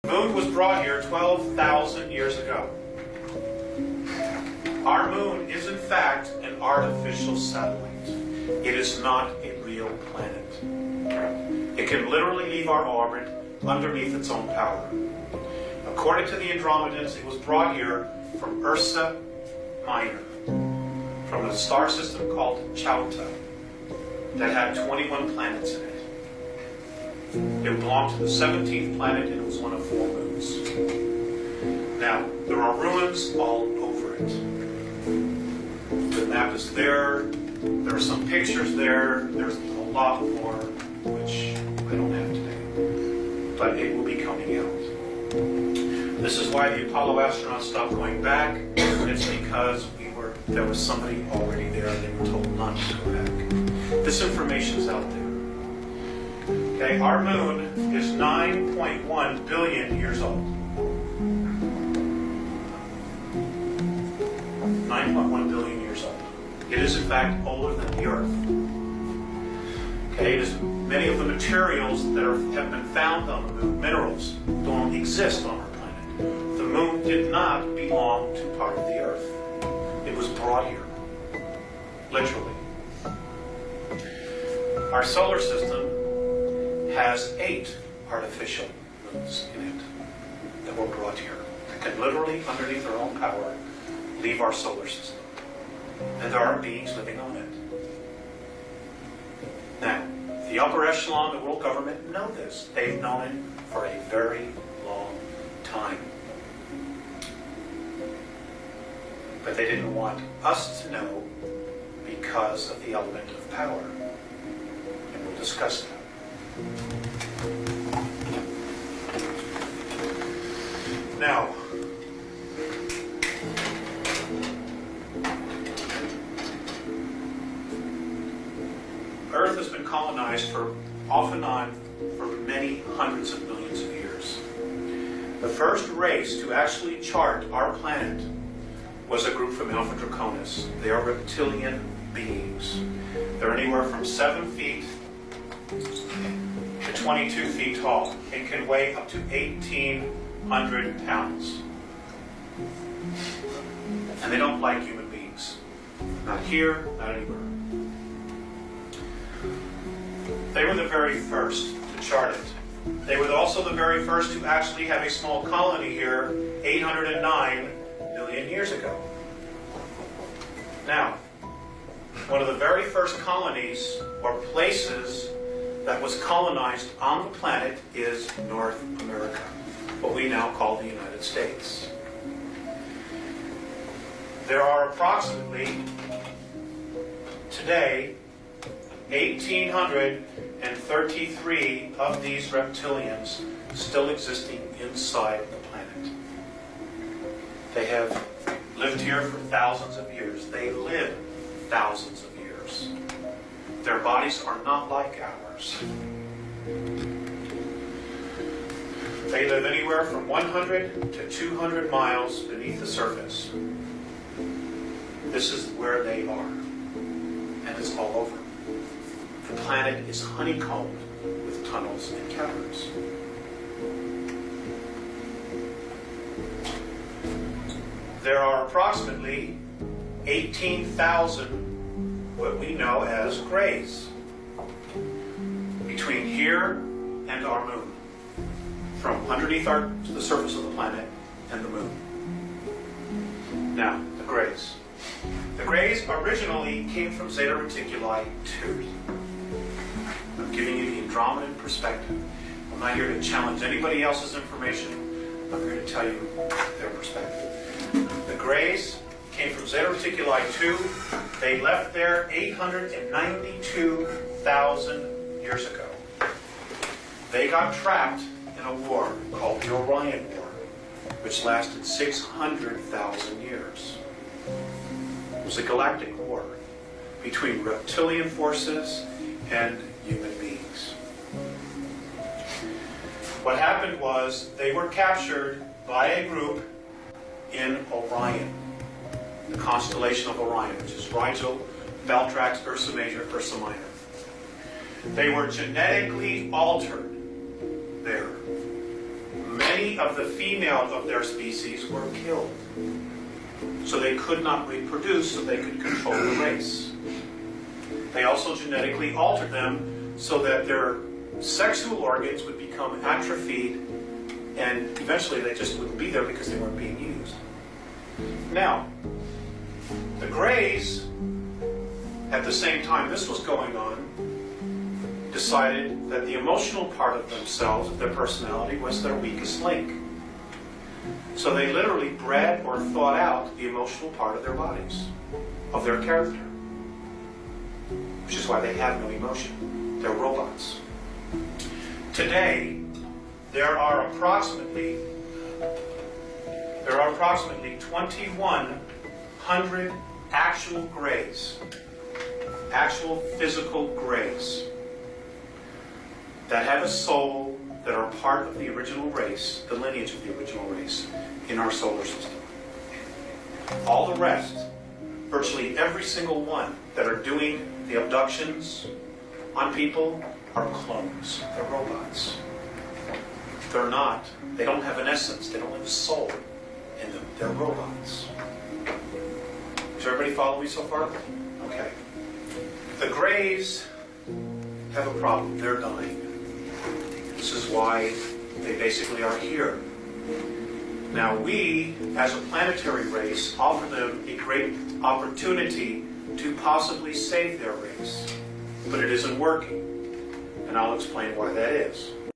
The moon was brought here 12,000 years ago. Our moon is in fact an artificial satellite. It is not a real planet. It can literally leave our orbit underneath its own power. According to the Andromedans, it was brought here from Ursa Minor, from a star system called Chauta that had 21 planets in it. It belonged to the 17th planet and it was one of 4 moons. Now, there are ruins all over it. The map is there. There are some pictures there. There's a lot more, which I don't have today. But it will be coming out. This is why the Apollo astronauts stopped going back. It's because there was somebody already there and they were told not to go back. This information is out there. Okay, our moon is 9.1 billion years old. 9.1 billion years old. It is in fact older than the Earth. Okay, it is, many of the materials that have been found on the moon, minerals, don't exist on our planet. The moon did not belong to part of the Earth. It was brought here, literally. Our solar system has 8 artificial moons in it that were brought here. That can literally, underneath their own power, leave our solar system. And there are beings living on it. Now, the upper echelon of the world government know this. They've known it for a very long time. But they didn't want us to know because of the element of power. And we'll discuss that. Now, Earth has been colonized off and on for many hundreds of millions of years. The first race to actually chart our planet was a group from Alpha Draconis. They are reptilian beings. They're anywhere from 7 feet to 22 feet tall. It can weigh up to 1,800 pounds. And they don't like human beings. Not here, not anywhere. They were the very first to chart it. They were also the very first to actually have a small colony here 809 million years ago. Now, one of the very first colonies or places that was colonized on the planet is North America, what we now call the United States. There are approximately, today, 1,833 of these reptilians still existing inside the planet. They have lived here for thousands of years. They live thousands of years. Their bodies are not like ours. They live anywhere from 100 to 200 miles beneath the surface. This is where they are. And it's all over. The planet is honeycombed with tunnels and caverns. There are approximately 18,000 what we know as grays between here and our moon, from underneath the surface of the planet and the moon. Now, the grays. The grays originally came from Zeta Reticuli 2. I'm giving you the Andromedan perspective. I'm not here to challenge anybody else's information. I'm here to tell you their perspective. The grays came from Zeta Reticuli 2. They left there 892,000 years ago. They got trapped in a war called the Orion War, which lasted 600,000 years. It was a galactic war between reptilian forces and human beings. What happened was they were captured by a group in Orion, the constellation of Orion, which is Rigel, Valtrax, Ursa Major, Ursa Minor. They were genetically altered there. Many many of the females of their species were killed. So they could not reproduce, so they could control the race. They also genetically altered them so that their sexual organs would become atrophied, and eventually they just wouldn't be there because they weren't being used. Now, the Greys, at the same time this was going on, decided that the emotional part of themselves, of their personality, was their weakest link. So they literally bred or thought out the emotional part of their bodies, of their character. Which is why they have no emotion. They're robots. Today, there are approximately 2,100 actual Greys, actual physical Greys, that have a soul, that are part of the original race, the lineage of the original race, in our solar system. All the rest, virtually every single one that are doing the abductions on people, are clones. They're robots. They're not. They don't have an essence. They don't have a soul in them. They're robots. Does everybody follow me so far? Okay. The Greys have a problem. They're dying. This is why they basically are here. Now we, as a planetary race, offer them a great opportunity to possibly save their race. But it isn't working. And I'll explain why that is.